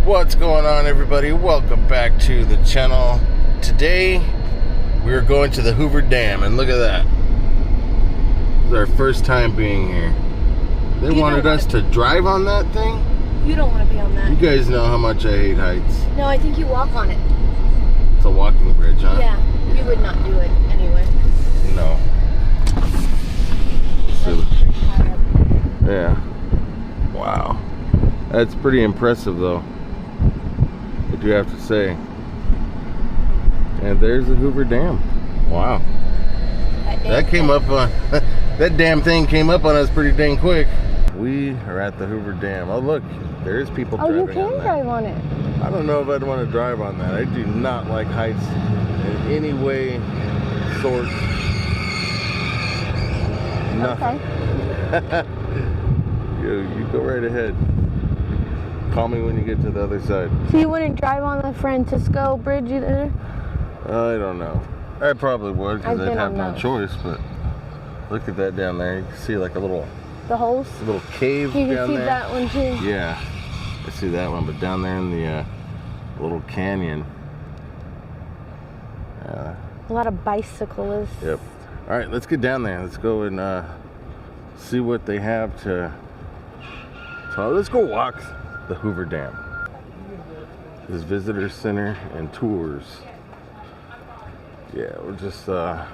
What's going on, everybody? Welcome back to the channel. Today we're going to the Hoover Dam, and look at that. It's our first time being here. They wanted us to drive on that thing? You don't want to be on that. You guys know how much I hate heights. No, I think you walk on it. It's a walking bridge, huh? Yeah, you would not do it anyway. No. So, yeah. Wow. That's pretty impressive, though. I do have to say. And there's the Hoover Dam. Wow. That came up on that damn thing came up on us pretty dang quick. We are at the Hoover Dam. Oh, look, there's people driving on that. Oh, you can drive on it. I don't know if I'd want to drive on that. I do not like heights in any way, sort. Nothing. Okay. You go right ahead. Call me when you get to the other side. So you wouldn't drive on the Francisco Bridge either? I don't know. I probably would because I'd have no choice, but look at that down there. You can see like a little... The holes? A little cave down there. You can see that one too. Yeah. I see that one, but down there in the little canyon. A lot of bicyclists. Yep. All right, let's get down there. Let's go and see what they have to... So let's go walk the Hoover Dam. This visitor center and tours. Yeah, we'll just we'll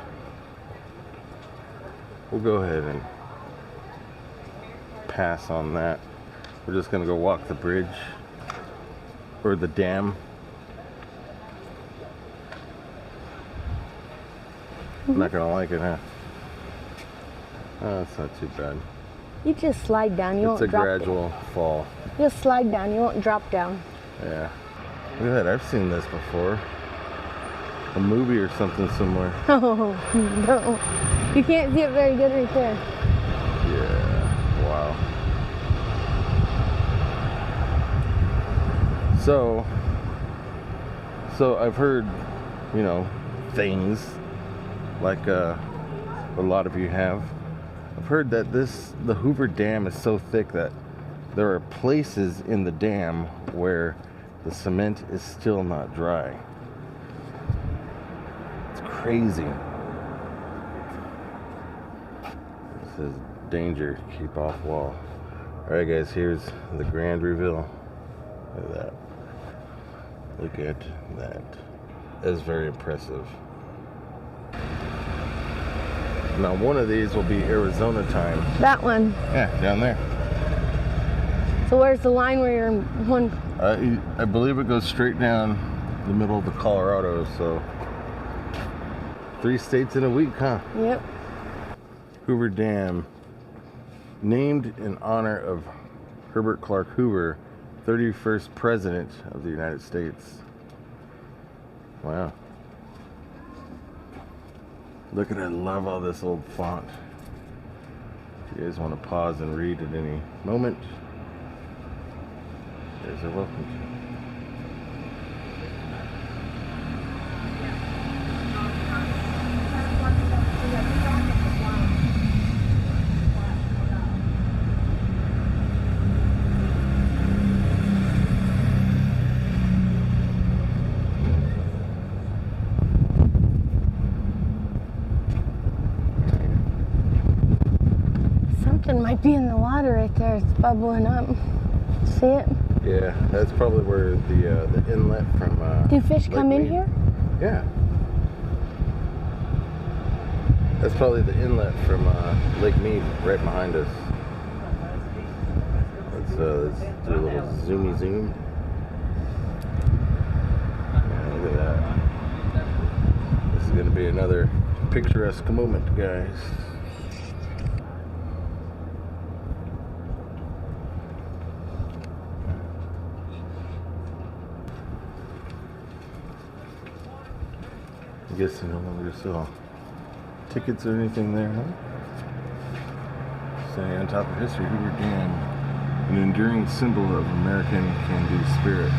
go ahead and pass on that. We're just gonna go walk the bridge or the dam. I'm not gonna like it, huh? Oh, it's not too bad. You just slide down, you won't drop down. It's a gradual fall. Just slide down, you won't drop down. Yeah. Look at that, I've seen this before. A movie or something similar. Oh, no. You can't see it very good right there. Yeah, wow. So I've heard, you know, things like a lot of you have. I've heard that the Hoover Dam is so thick that there are places in the dam where the cement is still not dry. It's crazy. It says danger, keep off wall. Alright guys, here's the grand reveal. Look at that. Look at that. That is very impressive. Now one of these will be Arizona time. That one. Yeah, down there. So where's the line where you're in one? I believe it goes straight down the middle of the Colorado, so 3 states in a week, huh? Yep. Hoover Dam, named in honor of Herbert Clark Hoover, 31st President of the United States. Wow. Look at it, I love all this old font. If you guys want to pause and read at any moment, you guys are welcome to. Something might be in the water right there. It's bubbling up. See it? Yeah, that's probably where the inlet from do fish come in Mead. here? Yeah. That's probably the inlet from Lake Mead right behind us. Let's do a little zoomy zoom. Yeah, look at that. This is going to be another picturesque moment, guys. I guess they no longer sell tickets or anything there, huh? Standing on top of history, Hoover Dam, an enduring symbol of American can-do spirit.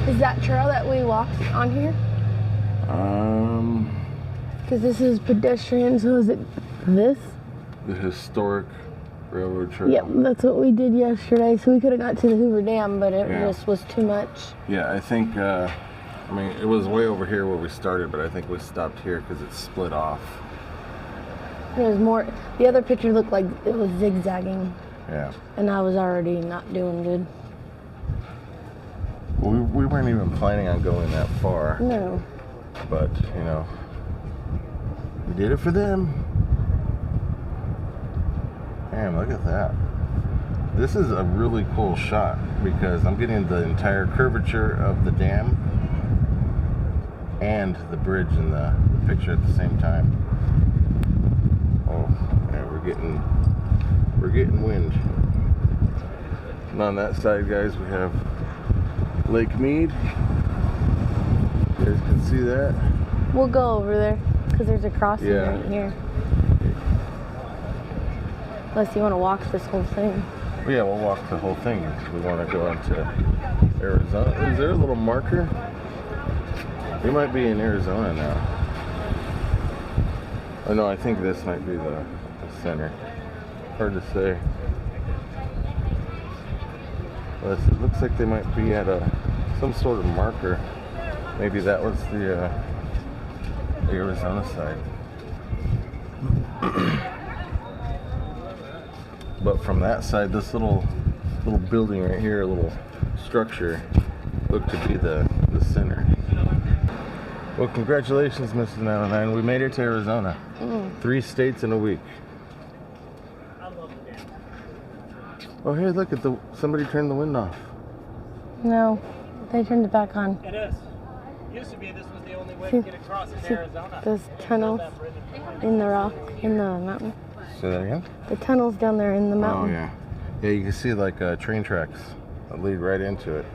Is that trail that we walked on here? Because this is pedestrian, so is it this? The historic railroad trail. Yep, that's what we did yesterday. So we could have got to the Hoover Dam, but it Yeah. just was too much. Yeah, I think, I mean, it was way over here where we started, but I think we stopped here because it split off. There was more. The other picture looked like it was zigzagging, Yeah. and I was already not doing good. We weren't even planning on going that far, No. but, you know, we did it for them. Damn, look at that. This is a really cool shot because I'm getting the entire curvature of the dam and the bridge in the picture at the same time. Oh, yeah, we're getting wind. And on that side, guys, we have Lake Mead. You guys can see that. We'll go over there because there's a crossing Yeah. right here. Unless you want to walk this whole thing. Well, yeah, we'll walk the whole thing. We want to go into Arizona. Is there a little marker? We might be in Arizona now. Oh no, I think this might be the center. Hard to say. Well, it looks like they might be at some sort of marker. Maybe that was the Arizona side. But from that side, this little building right here, a little structure, looked to be the center. Well, congratulations, Mrs. 909. We made it to Arizona. 3 states in a week. Oh, hey, look at somebody turned the wind off. No, they turned it back on. It is. Used to be this was the only way to get across in Arizona. Those tunnels in the rock, in the mountain. Say that again? The tunnels down there in the mountain. Oh, yeah. Yeah, you can see like train tracks that lead right into it.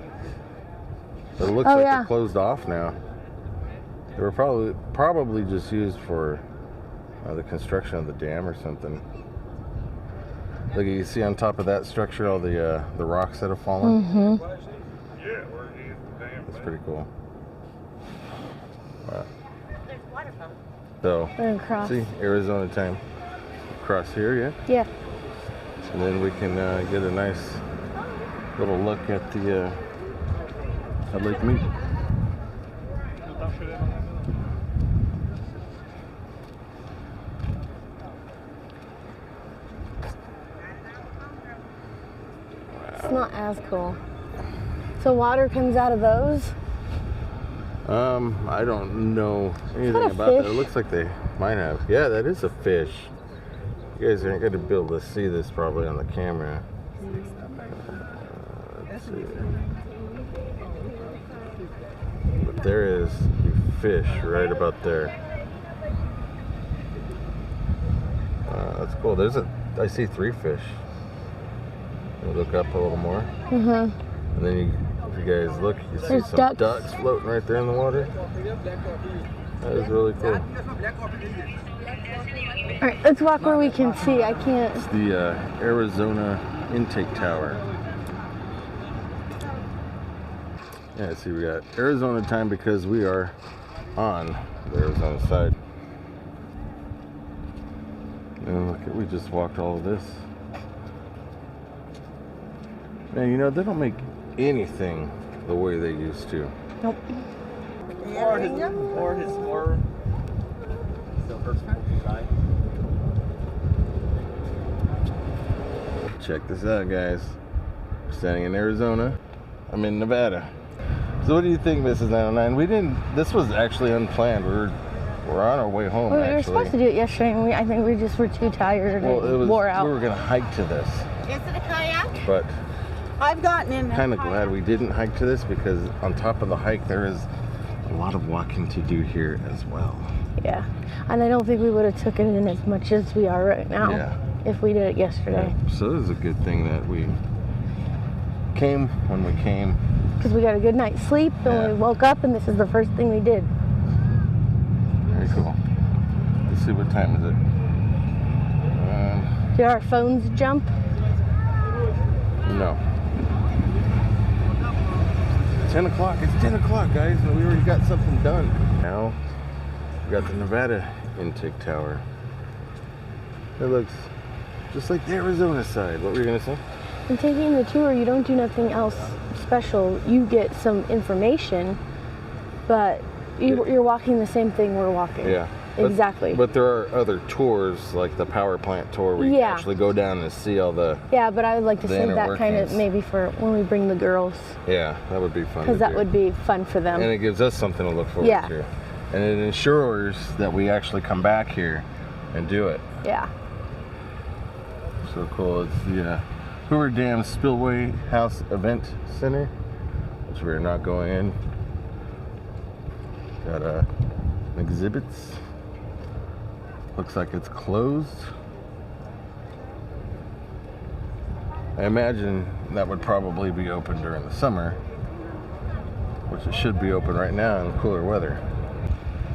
But it looks like they're closed off now. They were probably just used for the construction of the dam or something. Look, you see on top of that structure all the rocks that have fallen. Mm-hmm. That's pretty cool. Wow. So, We're across. see, Arizona time. Across here, yeah? Yeah. And then we can get a nice little look at the at Lake Mead. It's not as cool. So water comes out of those? I don't know anything a about that. fish? It looks like they might have. Yeah, that is a fish. You guys aren't going to be able to see this probably on the camera. Let's see. But there is a fish right about there. That's cool. I see 3 fish. We'll look up a little more. Mm-hmm. And then if you guys look, you see There's some ducks floating right there in the water. That is really cool. All right, let's walk where we can see. I can't. It's the Arizona intake tower. Yeah, see, we got Arizona time because we are on the Arizona side. And look, we just walked all of this. Man, you know, they don't make anything the way they used to. Nope. Or his design. Check this out, guys. We're standing in Arizona. I'm in Nevada. So what do you think, Mrs. 909? This was actually unplanned. We're on our way home, We were actually. supposed to do it yesterday, and I think we just were too tired and wore out. We were going to hike to this. Is it a kayak? But I've gotten in. kind of glad we didn't hike to this because on top of the hike, there is a lot of walking to do here as well. Yeah, and I don't think we would have took it in as much as we are right now if we did it yesterday. Yeah. So it was a good thing that we came when we came. Because we got a good night's sleep, and we woke up, and this is the first thing we did. Very cool. Let's see, what time is it? Did our phones jump? No. 10 o'clock. It's 10 o'clock, guys, and we already got something done. Now, we got the Nevada intake tower. It looks Just like the Arizona side. What were you gonna say? And taking the tour, you don't do nothing else special. You get some information, but you're walking the same thing we're walking. Yeah. Exactly. But there are other tours, like the power plant tour, where you can actually go down and see all the. Yeah, but I would like to the save that kind of workings. maybe for when we bring the girls. Yeah, that would be fun. Because that would be fun for them. And it gives us something to look forward to. And it ensures that we actually come back here and do it. Yeah. So cool. It's the Hoover Dam Spillway House Event Center, which we're not going in. Got exhibits. Looks like it's closed. I imagine that would probably be open during the summer, which it should be open right now in cooler weather.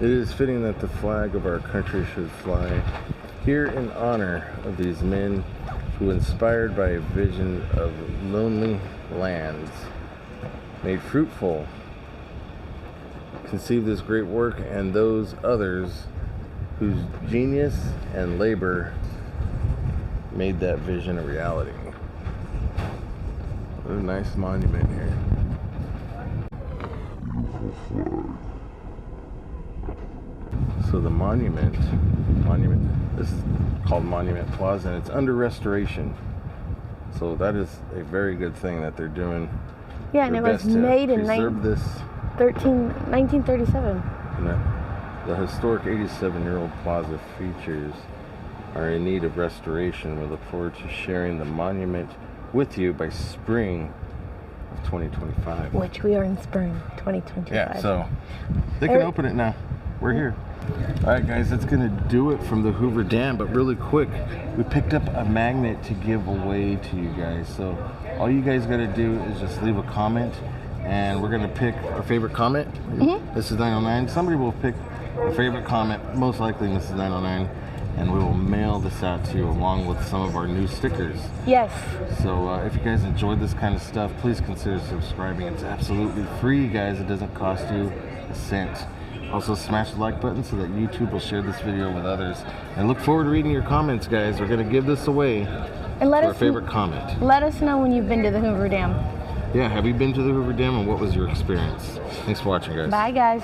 It is fitting that the flag of our country should fly here in honor of these men who, inspired by a vision of lonely lands, made fruitful, conceived this great work, and those others whose genius and labor made that vision a reality. What a nice monument here. So the monument, this is called Monument Plaza, and it's under restoration. So that is a very good thing that they're doing. Yeah, and it was made in 1937. And the historic 87-year-old plaza features are in need of restoration. We look forward to sharing the monument with you by spring of 2025. Which we are in spring 2025. Yeah, so they can open it now. We're here. All right, guys, that's gonna do it from the Hoover Dam. But really quick, we picked up a magnet to give away to you guys. So all you guys gotta do is just leave a comment, and we're gonna pick our favorite comment. This is 909. Somebody will pick a favorite comment, most likely Mrs. 909, and we will mail this out to you along with some of our new stickers. Yes. So if you guys enjoyed this kind of stuff, please consider subscribing. It's absolutely free, guys. It doesn't cost you a cent. Also, smash the like button so that YouTube will share this video with others. And look forward to reading your comments, guys. We're going to give this away and let for us our favorite comment. Let us know when you've been to the Hoover Dam. Yeah, have you been to the Hoover Dam, and what was your experience? Thanks for watching, guys. Bye, guys.